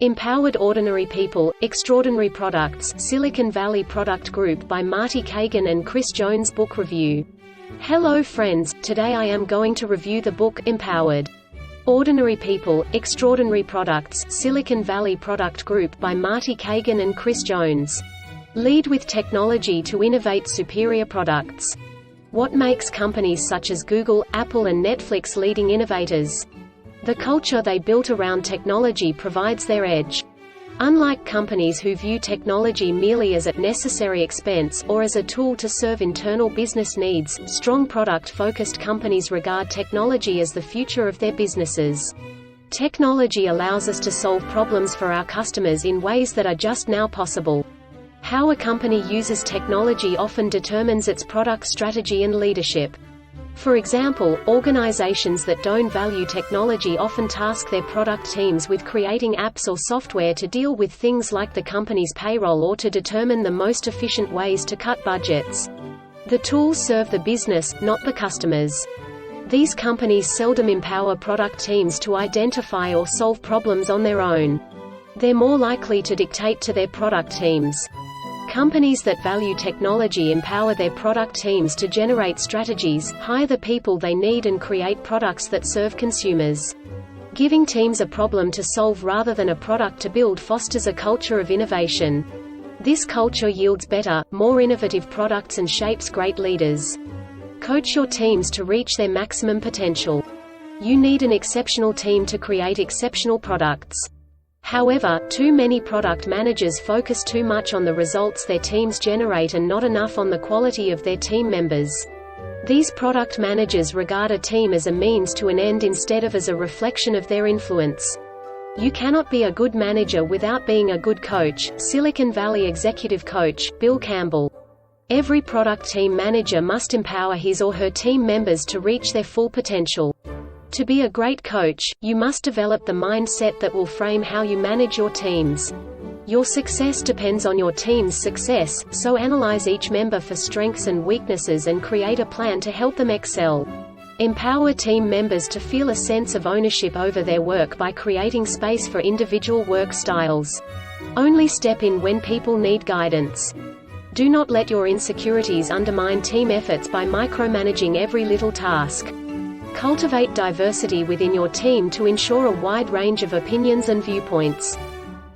Empowered Ordinary People, Extraordinary Products, Silicon Valley Product Group by Marty Cagan and Chris Jones Book Review. Hello friends, today I am going to review the book, Empowered Ordinary People, Extraordinary Products, Silicon Valley Product Group by Marty Cagan and Chris Jones. Lead with technology to innovate superior products. What makes companies such as Google, Apple and Netflix leading innovators? The culture they built around technology provides their edge. Unlike companies who view technology merely as a necessary expense, or as a tool to serve internal business needs, strong product-focused companies regard technology as the future of their businesses. Technology allows us to solve problems for our customers in ways that are just now possible. How a company uses technology often determines its product strategy and leadership. For example, organizations that don't value technology often task their product teams with creating apps or software to deal with things like the company's payroll or to determine the most efficient ways to cut budgets. The tools serve the business, not the customers. These companies seldom empower product teams to identify or solve problems on their own. They're more likely to dictate to their product teams. Companies that value technology empower their product teams to generate strategies, hire the people they need and create products that serve consumers. Giving teams a problem to solve rather than a product to build fosters a culture of innovation. This culture yields better, more innovative products and shapes great leaders. Coach your teams to reach their maximum potential. You need an exceptional team to create exceptional products. However, too many product managers focus too much on the results their teams generate and not enough on the quality of their team members. These product managers regard a team as a means to an end instead of as a reflection of their influence. You cannot be a good manager without being a good coach. Silicon Valley executive coach, Bill Campbell. Every product team manager must empower his or her team members to reach their full potential. To be a great coach, you must develop the mindset that will frame how you manage your teams. Your success depends on your team's success, so analyze each member for strengths and weaknesses and create a plan to help them excel. Empower team members to feel a sense of ownership over their work by creating space for individual work styles. Only step in when people need guidance. Do not let your insecurities undermine team efforts by micromanaging every little task. Cultivate diversity within your team to ensure a wide range of opinions and viewpoints.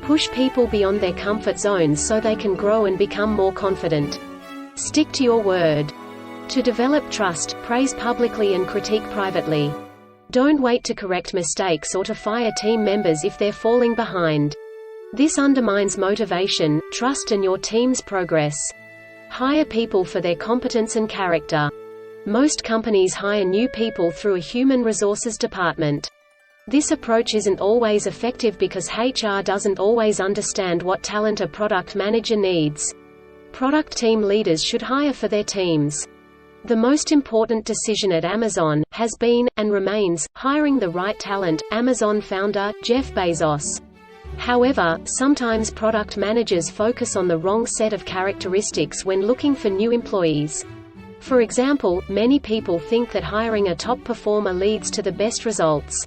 Push people beyond their comfort zones so they can grow and become more confident. Stick to your word. To develop trust, praise publicly and critique privately. Don't wait to correct mistakes or to fire team members if they're falling behind. This undermines motivation, trust and your team's progress. Hire people for their competence and character. Most companies hire new people through a human resources department. This approach isn't always effective because HR doesn't always understand what talent a product manager needs. Product team leaders should hire for their teams. The most important decision at Amazon has been, and remains, hiring the right talent. Amazon founder, Jeff Bezos. However, sometimes product managers focus on the wrong set of characteristics when looking for new employees. For example, many people think that hiring a top performer leads to the best results.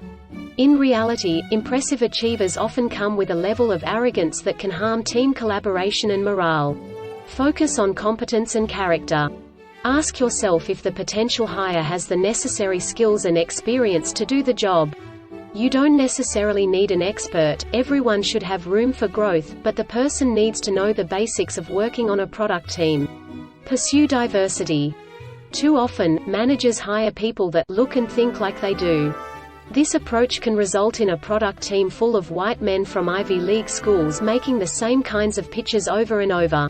In reality, impressive achievers often come with a level of arrogance that can harm team collaboration and morale. Focus on competence and character. Ask yourself if the potential hire has the necessary skills and experience to do the job. You don't necessarily need an expert, everyone should have room for growth, but the person needs to know the basics of working on a product team. Pursue diversity. Too often, managers hire people that look and think like they do. This approach can result in a product team full of white men from Ivy League schools making the same kinds of pitches over and over.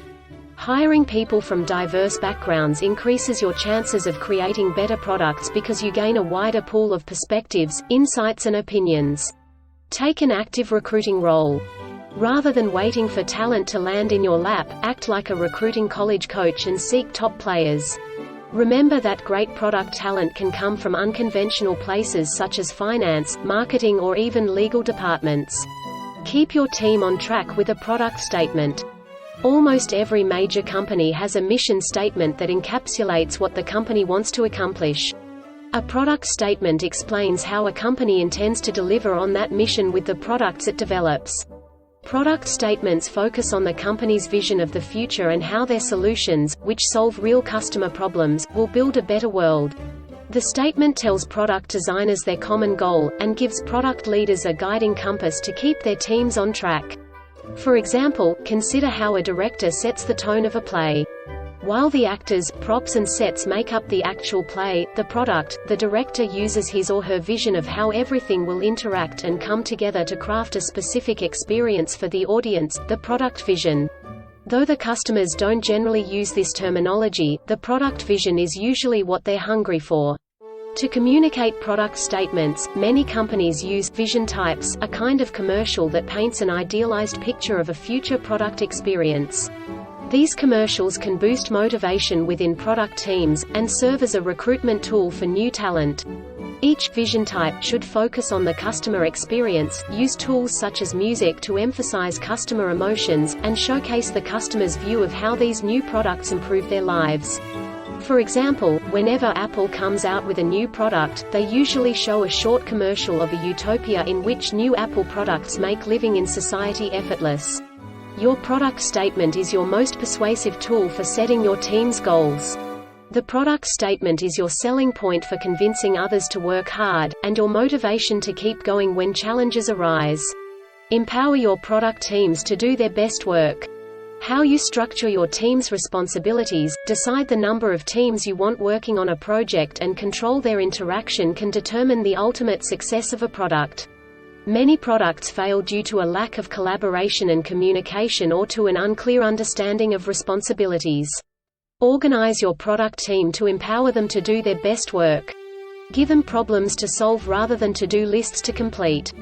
Hiring people from diverse backgrounds increases your chances of creating better products because you gain a wider pool of perspectives, insights and opinions. Take an active recruiting role. Rather than waiting for talent to land in your lap, act like a recruiting college coach and seek top players. Remember that great product talent can come from unconventional places such as finance, marketing or even legal departments. Keep your team on track with a product statement. Almost every major company has a mission statement that encapsulates what the company wants to accomplish. A product statement explains how a company intends to deliver on that mission with the products it develops. Product statements focus on the company's vision of the future and how their solutions, which solve real customer problems, will build a better world. The statement tells product designers their common goal, and gives product leaders a guiding compass to keep their teams on track. For example, consider how a director sets the tone of a play. While the actors, props and sets make up the actual play, the director uses his or her vision of how everything will interact and come together to craft a specific experience for the audience, the product vision. Though the customers don't generally use this terminology, the product vision is usually what they're hungry for. To communicate product statements, many companies use vision types, a kind of commercial that paints an idealized picture of a future product experience. These commercials can boost motivation within product teams, and serve as a recruitment tool for new talent. Each vision type should focus on the customer experience, use tools such as music to emphasize customer emotions, and showcase the customer's view of how these new products improve their lives. For example, whenever Apple comes out with a new product, they usually show a short commercial of a utopia in which new Apple products make living in society effortless. Your product statement is your most persuasive tool for setting your team's goals. The product statement is your selling point for convincing others to work hard, and your motivation to keep going when challenges arise. Empower your product teams to do their best work. How you structure your team's responsibilities, decide the number of teams you want working on a project and control their interaction can determine the ultimate success of a product. Many products fail due to a lack of collaboration and communication or to an unclear understanding of responsibilities. Organize your product team to empower them to do their best work. Give them problems to solve rather than to-do lists to complete.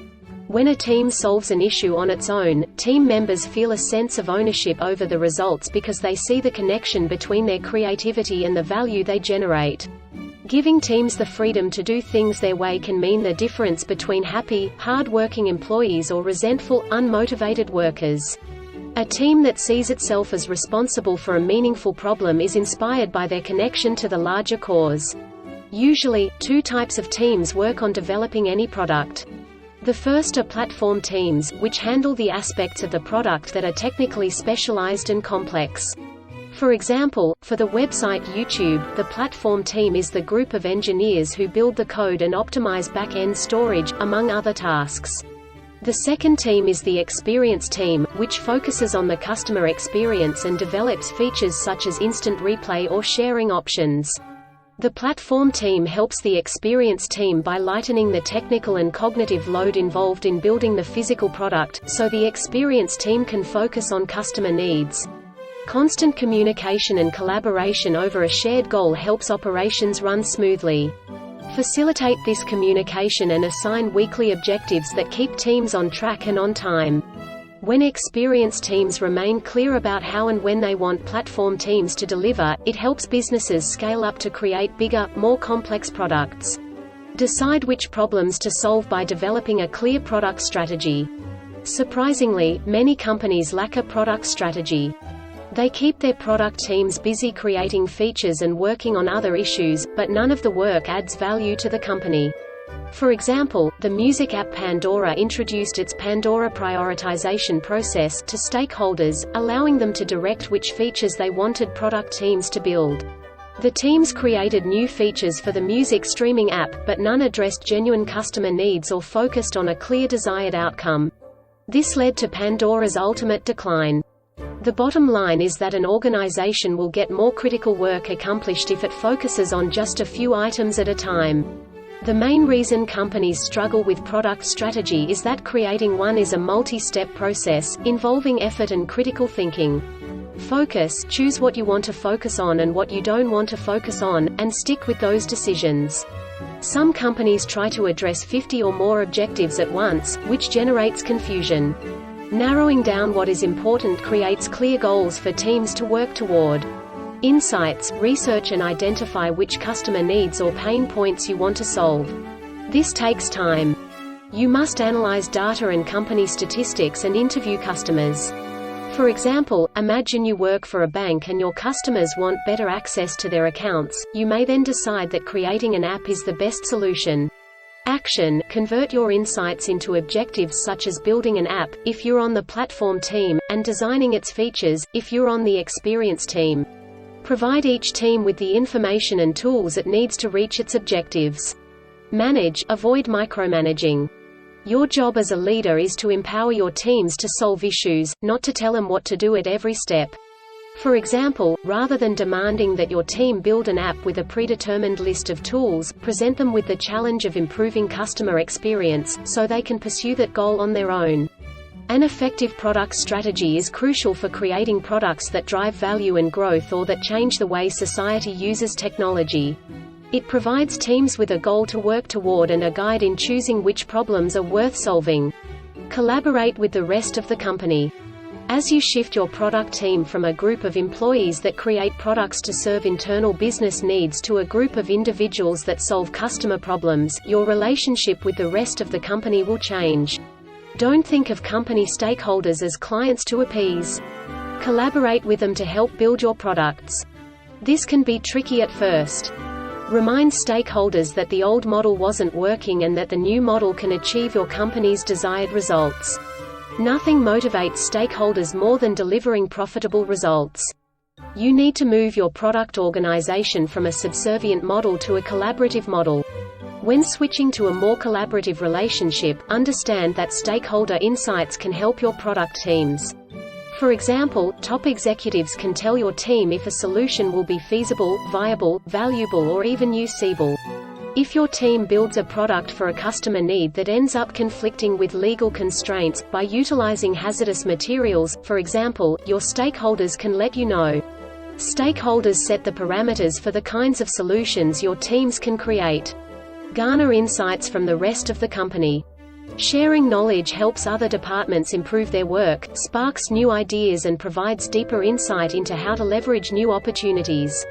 When a team solves an issue on its own, team members feel a sense of ownership over the results because they see the connection between their creativity and the value they generate. Giving teams the freedom to do things their way can mean the difference between happy, hard-working employees or resentful, unmotivated workers. A team that sees itself as responsible for a meaningful problem is inspired by their connection to the larger cause. Usually, two types of teams work on developing any product. The first are platform teams, which handle the aspects of the product that are technically specialized and complex. For example, for the website YouTube, the platform team is the group of engineers who build the code and optimize back-end storage, among other tasks. The second team is the experience team, which focuses on the customer experience and develops features such as instant replay or sharing options. The platform team helps the experience team by lightening the technical and cognitive load involved in building the physical product, so the experience team can focus on customer needs. Constant communication and collaboration over a shared goal helps operations run smoothly. Facilitate this communication and assign weekly objectives that keep teams on track and on time. When experienced teams remain clear about how and when they want platform teams to deliver, it helps businesses scale up to create bigger, more complex products. Decide which problems to solve by developing a clear product strategy. Surprisingly, many companies lack a product strategy. They keep their product teams busy creating features and working on other issues, but none of the work adds value to the company. For example, the music app Pandora introduced its Pandora prioritization process to stakeholders, allowing them to direct which features they wanted product teams to build. The teams created new features for the music streaming app, but none addressed genuine customer needs or focused on a clear desired outcome. This led to Pandora's ultimate decline. The bottom line is that an organization will get more critical work accomplished if it focuses on just a few items at a time. The main reason companies struggle with product strategy is that creating one is a multi-step process, involving effort and critical thinking. Focus, choose what you want to focus on and what you don't want to focus on, and stick with those decisions. Some companies try to address 50 or more objectives at once, which generates confusion. Narrowing down what is important creates clear goals for teams to work toward. Insights, research and identify which customer needs or pain points you want to solve. This takes time. You must analyze data and company statistics and interview customers. For example, imagine you work for a bank and your customers want better access to their accounts. You may then decide that creating an app is the best solution. Action: convert your insights into objectives such as building an app, if you're on the platform team, and designing its features, if you're on the experience team. Provide each team with the information and tools it needs to reach its objectives. Manage: avoid micromanaging. Your job as a leader is to empower your teams to solve issues, not to tell them what to do at every step. For example, rather than demanding that your team build an app with a predetermined list of tools, present them with the challenge of improving customer experience, so they can pursue that goal on their own. An effective product strategy is crucial for creating products that drive value and growth or that change the way society uses technology. It provides teams with a goal to work toward and a guide in choosing which problems are worth solving. Collaborate with the rest of the company. As you shift your product team from a group of employees that create products to serve internal business needs to a group of individuals that solve customer problems, your relationship with the rest of the company will change. Don't think of company stakeholders as clients to appease. Collaborate with them to help build your products. This can be tricky at first. Remind stakeholders that the old model wasn't working and that the new model can achieve your company's desired results. Nothing motivates stakeholders more than delivering profitable results. You need to move your product organization from a subservient model to a collaborative model. When switching to a more collaborative relationship, understand that stakeholder insights can help your product teams. For example, top executives can tell your team if a solution will be feasible, viable, valuable, or even usable. If your team builds a product for a customer need that ends up conflicting with legal constraints, by utilizing hazardous materials, for example, your stakeholders can let you know. Stakeholders set the parameters for the kinds of solutions your teams can create. Garner insights from the rest of the company. Sharing knowledge helps other departments improve their work, sparks new ideas and provides deeper insight into how to leverage new opportunities.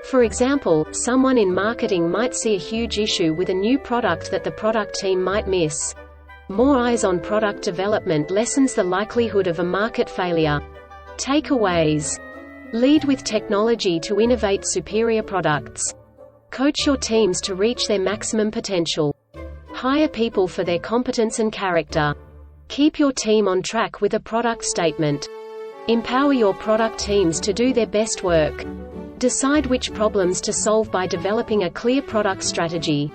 For example, someone in marketing might see a huge issue with a new product that the product team might miss. More eyes on product development lessens the likelihood of a market failure. Takeaways: lead with technology to innovate superior products. Coach your teams to reach their maximum potential. Hire people for their competence and character. Keep your team on track with a product statement. Empower your product teams to do their best work. Decide which problems to solve by developing a clear product strategy.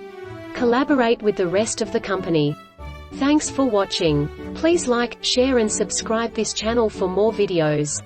Collaborate with the rest of the company. Thanks for watching. Please like, share and subscribe this channel for more videos.